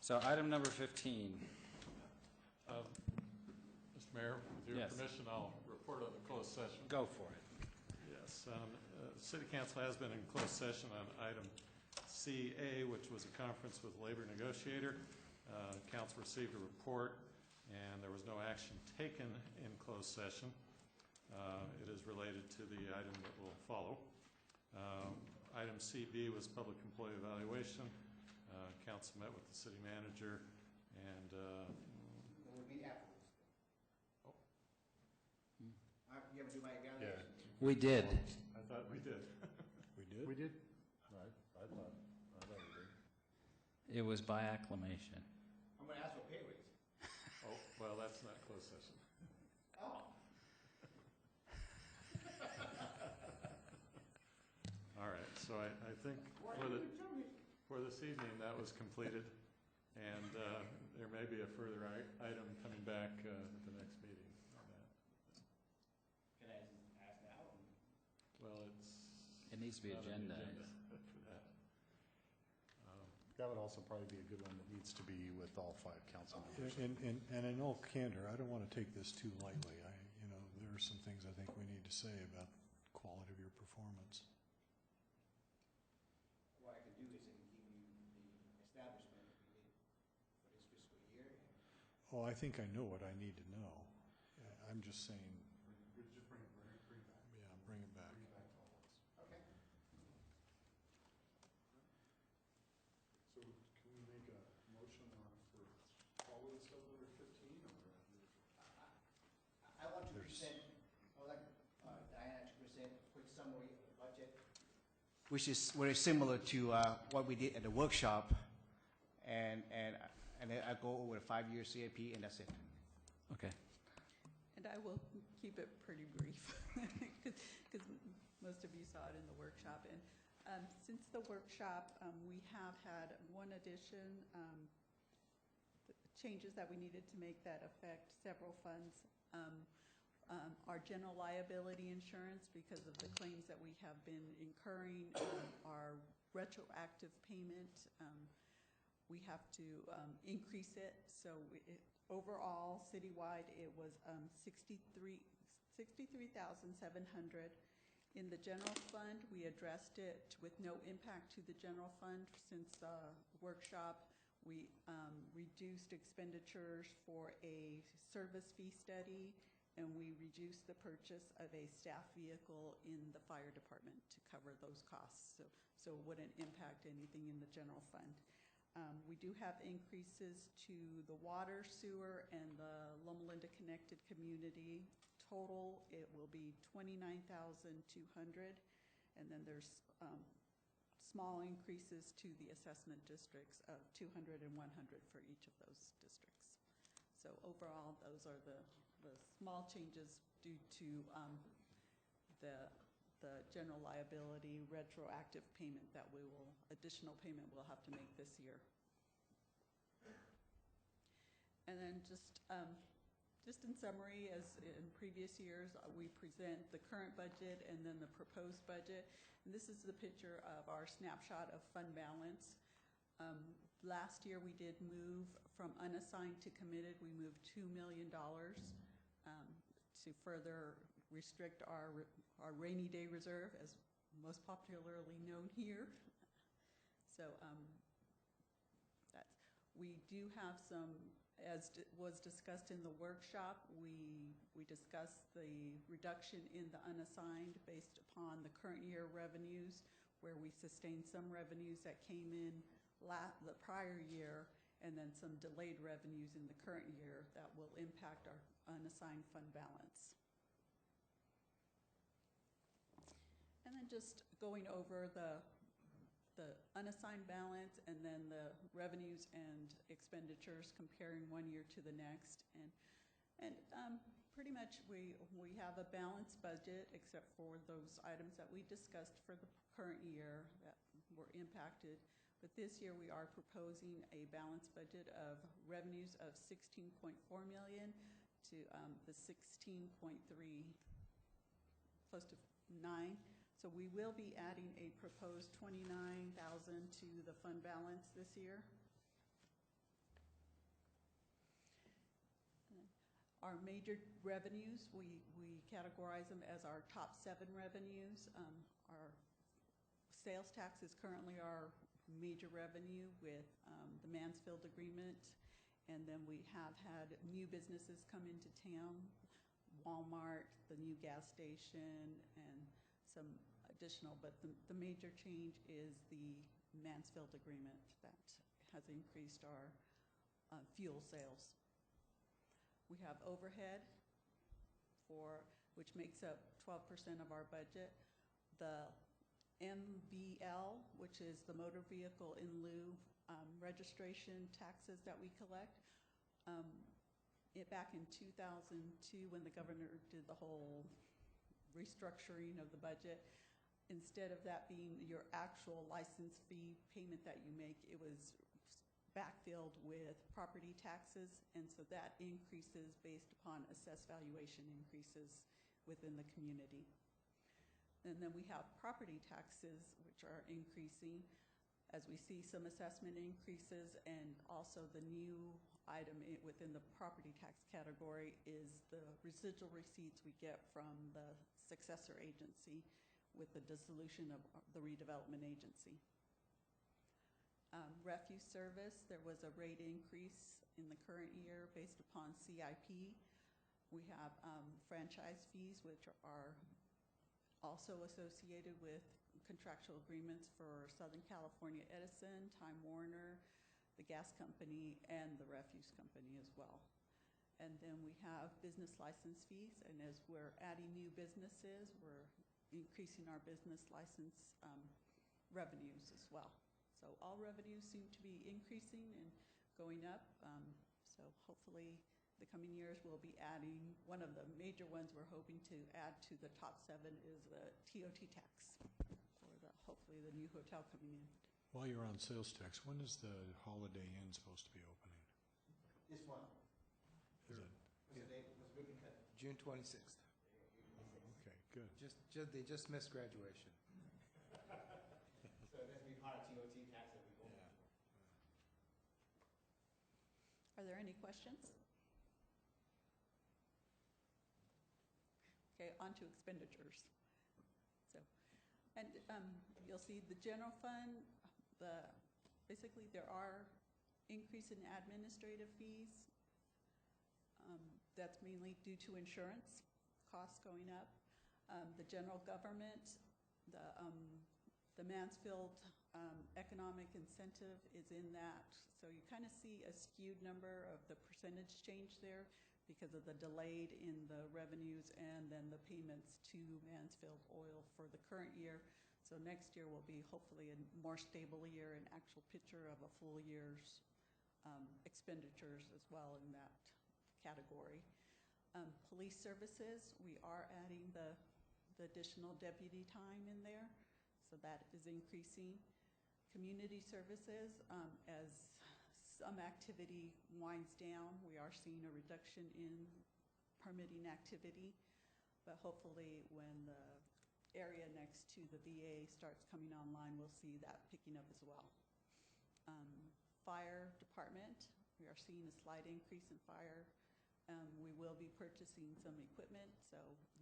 So item number 15. Mr. Mayor, with your Yes. permission, I'll report on the closed session. Go for it. Yes, City Council has been in closed session on item CA, which was a conference with labor negotiator. Council received a report, and there was no action taken in closed session. It is related to the item that will follow. Item CB was public employee evaluation. Council met with the city manager, and We'll meet afterwards. Oh. You ever do my evaluation? We did. I thought we did. We did? We did. I thought we did. It was by acclamation. I'm gonna ask for a pay raise. Oh, well, that's not closed session. Oh. All right, so I think for this evening, that was completed, and there may be a further item coming back at the next meeting on that. Can I ask now? Well, It needs to be not on the agendized. agenda for that. That would also probably be a good one that needs to be with all 5 council members. And in all candor, I don't want to take this too lightly. There are some things I think we need to say about the quality of your performance. What I can do is I can give you the establishment that we did for this fiscal year. Oh, I think I know what I need to know. I'm just saying, Just bring it back. yeah, bring it back. Bring it back to all of us. Okay. So can we make a motion for all of this stuff under 15 or? I want to present, I would like Diana to present a quick summary of the budget, which is very similar to what we did at the workshop, and then I go over the 5-year CIP, and that's it. Okay. And I will keep it pretty brief, because most of you saw it in the workshop. And since the workshop, we have had one addition, changes that we needed to make that affect several funds. Our general liability insurance, because of the claims that we have been incurring, our retroactive payment, we have to increase it. So overall, citywide, it was $63,700. In the general fund, we addressed it with no impact to the general fund. Since the workshop, we reduced expenditures for a service fee study, and we reduced the purchase of a staff vehicle in the fire department to cover those costs. So it wouldn't impact anything in the general fund. We do have increases to the water, sewer, and the Loma Linda Connected Community. Total, it will be $29,200, and then there's small increases to the assessment districts of $200 and $100 for each of those districts. So overall, those are the small changes due to the general liability retroactive payment that additional payment we'll have to make this year. And then just in summary, as in previous years, we present the current budget and then the proposed budget. And this is the picture of our snapshot of fund balance. Last year, we did move from unassigned to committed. We moved $2 million to further restrict our rainy day reserve, as most popularly known here. So we do have some, as was discussed in the workshop, we discussed the reduction in the unassigned based upon the current year revenues, where we sustained some revenues that came in the prior year, and then some delayed revenues in the current year that will impact our unassigned fund balance. And then just going over the unassigned balance and then the revenues and expenditures, comparing one year to the next. And pretty much we have a balanced budget, except for those items that we discussed for the current year that were impacted. But this year we are proposing a balanced budget of revenues of $16.4 million to the 16.3, close to 9. So we will be adding a proposed $29,000 to the fund balance this year. Our major revenues, we categorize them as our top 7 revenues. Our sales tax is currently our major revenue with the Mansfield agreement. And then we have had new businesses come into town, Walmart, the new gas station, and some additional. But the major change is the Mansfield agreement that has increased our fuel sales. We have overhead, which makes up 12% of our budget. The MVL, which is the motor vehicle in lieu registration taxes that we collect. Back in 2002, when the governor did the whole restructuring of the budget, instead of that being your actual license fee payment that you make, it was backfilled with property taxes, and so that increases based upon assessed valuation increases within the community. And then we have property taxes, which are increasing as we see some assessment increases, and also the new item within the property tax category is the residual receipts we get from the successor agency with the dissolution of the redevelopment agency. Refuse service, there was a rate increase in the current year based upon CIP. We have franchise fees, which are also associated with contractual agreements for Southern California Edison, Time Warner, the gas company, and the refuse company as well. And then we have business license fees, and as we're adding new businesses, we're increasing our business license revenues as well. So all revenues seem to be increasing and going up. So hopefully the coming years we'll be adding, one of the major ones we're hoping to add to the top 7 is the TOT tax for hopefully the new hotel coming in. While you're on sales tax, when is the Holiday Inn supposed to be opening? This one. Is it? Was the date was ribbon cut. June 26th. Okay, good. They just missed graduation. So that's be part of TOT tax that we go. Are there any questions? Okay, on to expenditures. So, and you'll see the general fund, basically there are increase in administrative fees. That's mainly due to insurance costs going up. The general government, the Mansfield economic incentive is in that. So you kind of see a skewed number of the percentage change there because of the delayed in the revenues and then the payments to Mansfield Oil for the current year. So next year will be hopefully a more stable year, an actual picture of a full year's expenditures as well in that category. Police services, we are adding the additional deputy time in there, so that is increasing. Community services, as some activity winds down, we are seeing a reduction in permitting activity, but hopefully when the area next to the VA starts coming online, we'll see that picking up as well. Fire department, we are seeing a slight increase in fire. We will be purchasing some equipment, so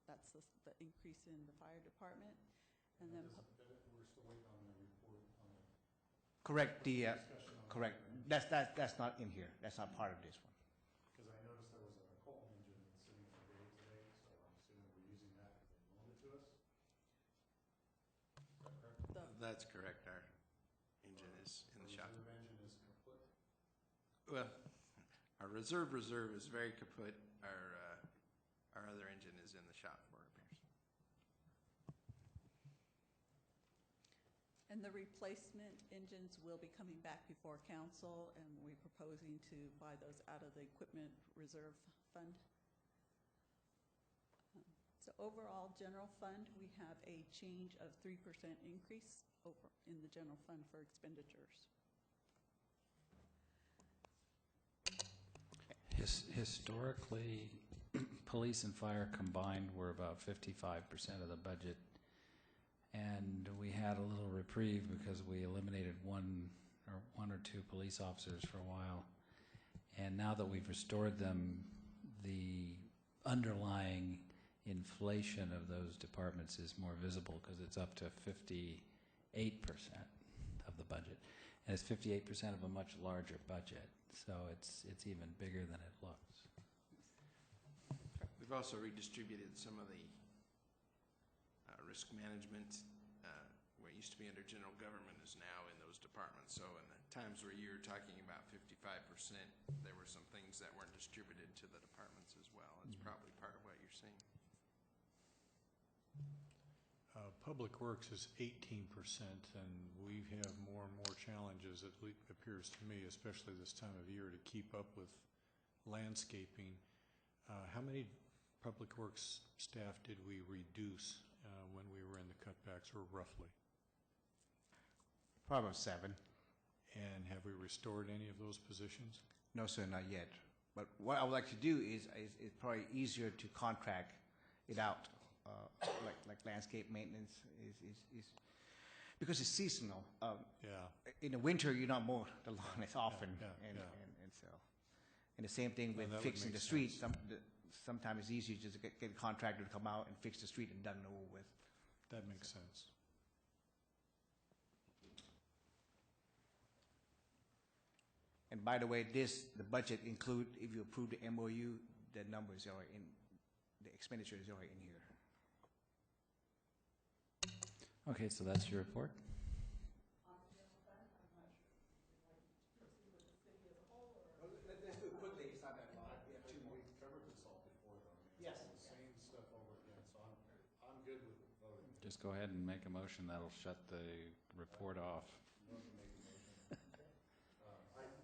that's the increase in the fire department. And then We're still waiting on the report on the Correct. discussion on. Correct. That's not in here. That's not part of this one. Because I noticed there was a Colton engine sitting for bid today, so I'm assuming we're using that because they loaned it to us. Is that correct? That's correct. Our engine is in the shop. Reserve engine is kaput. Well, our reserve is very kaput. Our other engine is in the shop for repairs. And the replacement engines will be coming back before council, and we're proposing to buy those out of the equipment reserve fund. So overall, general fund, we have a change of 3% increase over in the general fund for expenditures. Historically, police and fire combined were about 55% of the budget. And we had a little reprieve because we eliminated one or two police officers for a while. And now that we've restored them, the underlying inflation of those departments is more visible because it's up to 58% of the budget. And it's 58% of a much larger budget, so it's even bigger than it looks. We've also redistributed some of the risk management, what used to be under general government is now in those departments. So in the times where you're talking about 55%, there were some things that weren't distributed to the departments as well. It's probably part of what you're seeing. Public Works is 18%, and we have more and more challenges, it appears to me, especially this time of year, to keep up with landscaping. How many Public Works staff did we reduce when we were in the cutbacks, or roughly? Probably 7. And have we restored any of those positions? No, sir, not yet. But what I would like to do is probably easier to contract it out, like landscape maintenance is because it's seasonal. Yeah. In the winter, you don't mow the lawn as often, yeah, and yeah. so. And the same thing with that would fixing make the streets. sense. Sometimes it's easier just to get a contractor to come out and fix the street and done and over with. That makes sense. And by the way, the budget include, if you approve the MOU, the numbers are in, the expenditure is already in here. Okay, so that's your report? Let's do it quickly, it's not that long. We have 2 more. We covered this all before, though. I mean, Yes. it's the same stuff over again, so I'm good with voting. Just go ahead and make a motion that'll shut the report off. Love to make a motion.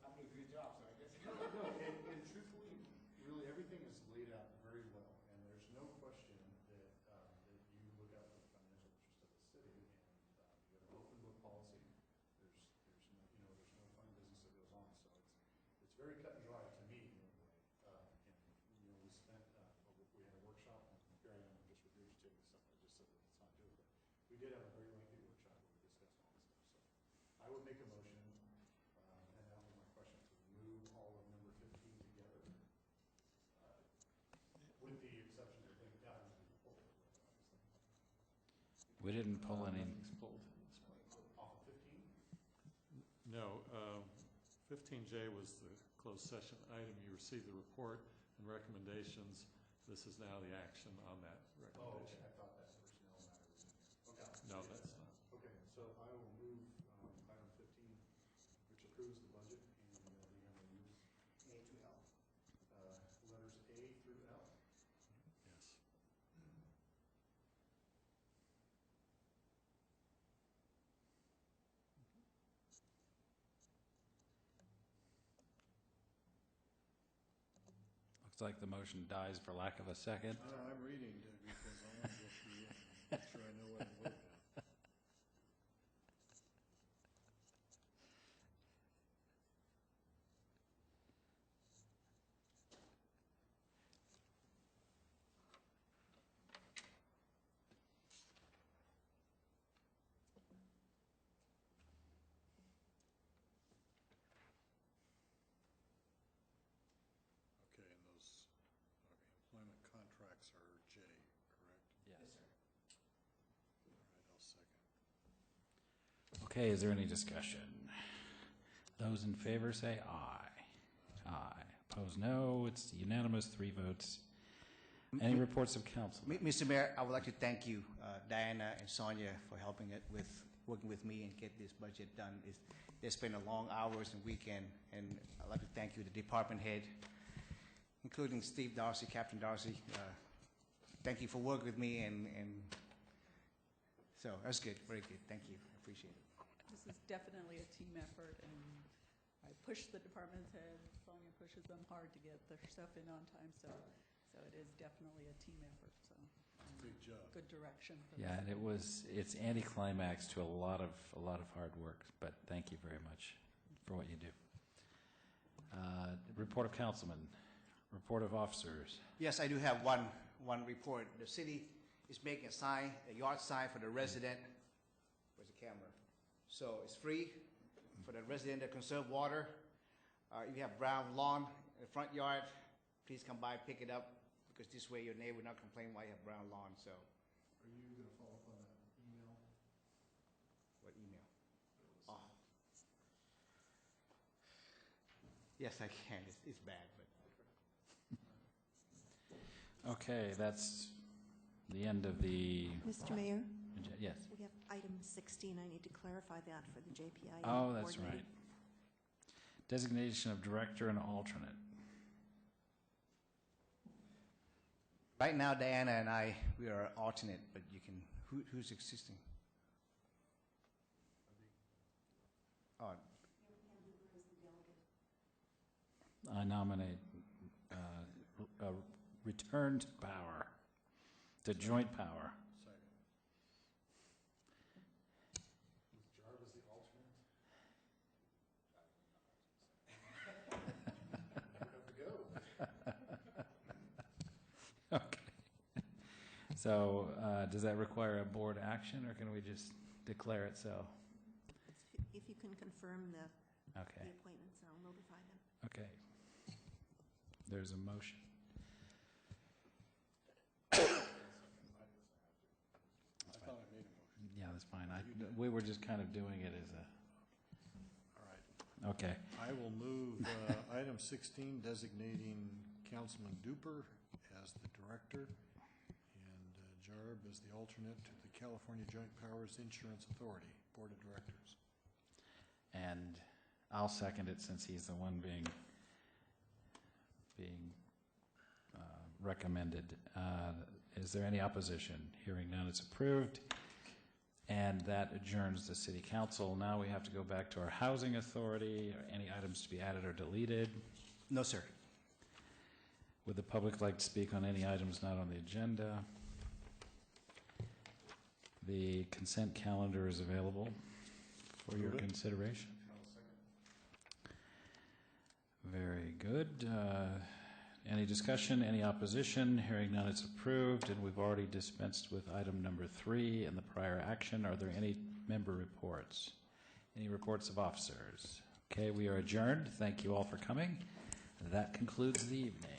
I'm doing a good job, so I guess. No, and truthfully, really, everything is laid out very well, and there's no question that, that you look out for the financial interest of the city, and you have an open book policy. There's no, there's no fun business that goes on, so it's very cut and dry to me, anyway. And, we spent, we had a workshop, and here I am just regurgitating stuff I just said that it's not doing, but we did have a very lengthy workshop where we discussed all this stuff, so I would make a motion. And that was my question, to move all of number 15 together, with the exception of things that would be pulled, obviously. We didn't pull any. Off of 15? No, 15J was the closed session item. You received the report and recommendations. This is now the action on that Oh, okay, recommendation. I thought that personnel matter was in here. Okay. No, that's not. Okay, so I will move item 15, which approves the budget and the MOUs, A to L. letters A through L. Yes. Looks like the motion dies for lack of a second. No, I'm reading because I want to go through it and make sure I know what I'm looking at. Okay, and employment contracts are J, correct? Yes. All right, I'll second. Okay, is there any discussion? Those in favor say aye. Aye. Opposed, no. It's unanimous, 3 votes. Any reports of council? Mr. Mayor, I would like to thank you, Diana and Sonia, for helping working with me and get this budget done. They spent a long hours and weekend, and I'd like to thank you, the department head, including Steve Darcy, Captain Darcy. Thank you for working with me, and so that's good, very good. Thank you, I appreciate it. This is definitely a team effort, and I push the department's head. Sonia pushes them hard to get their stuff in on time, so it is definitely a team effort, so. Good job. Good direction for Yeah, them. and it's anticlimax to a lot of hard work, but thank you very much for what you do. Report of councilman, report of officers. Yes, I do have one report. The city is making a yard sign for the resident. Where's the camera? So it's free for the resident to conserve water. If you have brown lawn in the front yard, please come by, pick it up, because this way your neighbor will not complain why you have brown lawn, so. Are you gonna follow up on that email? What email? Oh. Yes, I can. It's bad, but. Okay, that's the end of the, Mr. Mayor, yes. we have item 16. I need to clarify that for the JPI. Oh, that's board meeting. right. Designation of director and alternate. Right now, Diana and I, we are alternate, but you can, who's existing? Oh, I nominate return to power, to joint power. Second. With Jarb as the alternate? Never have to go. Okay. So does that require a board action, or can we just declare it so? If you can confirm the Okay, appointments, I'll notify them. okay. There's a motion. I thought I made a motion. Yeah, that's fine. We were just kind of doing it as a, All right. okay. I will move item 16, designating Councilman Duper as the director and Jarb as the alternate to the California Joint Powers Insurance Authority Board of Directors. And I'll second it since he's the one being recommended. Is there any opposition? Hearing none, it's approved. And that adjourns the city council. Now we have to go back to our housing authority. Any items to be added or deleted? no, sir. Would the public like to speak on any items not on the agenda? The consent calendar is available for your Move it. consideration. Very good. Any discussion, any opposition? Hearing none, it's approved, and we've already dispensed with item number 3 in the prior action. Are there any member reports? Any reports of officers? Okay, we are adjourned. Thank you all for coming. That concludes the evening.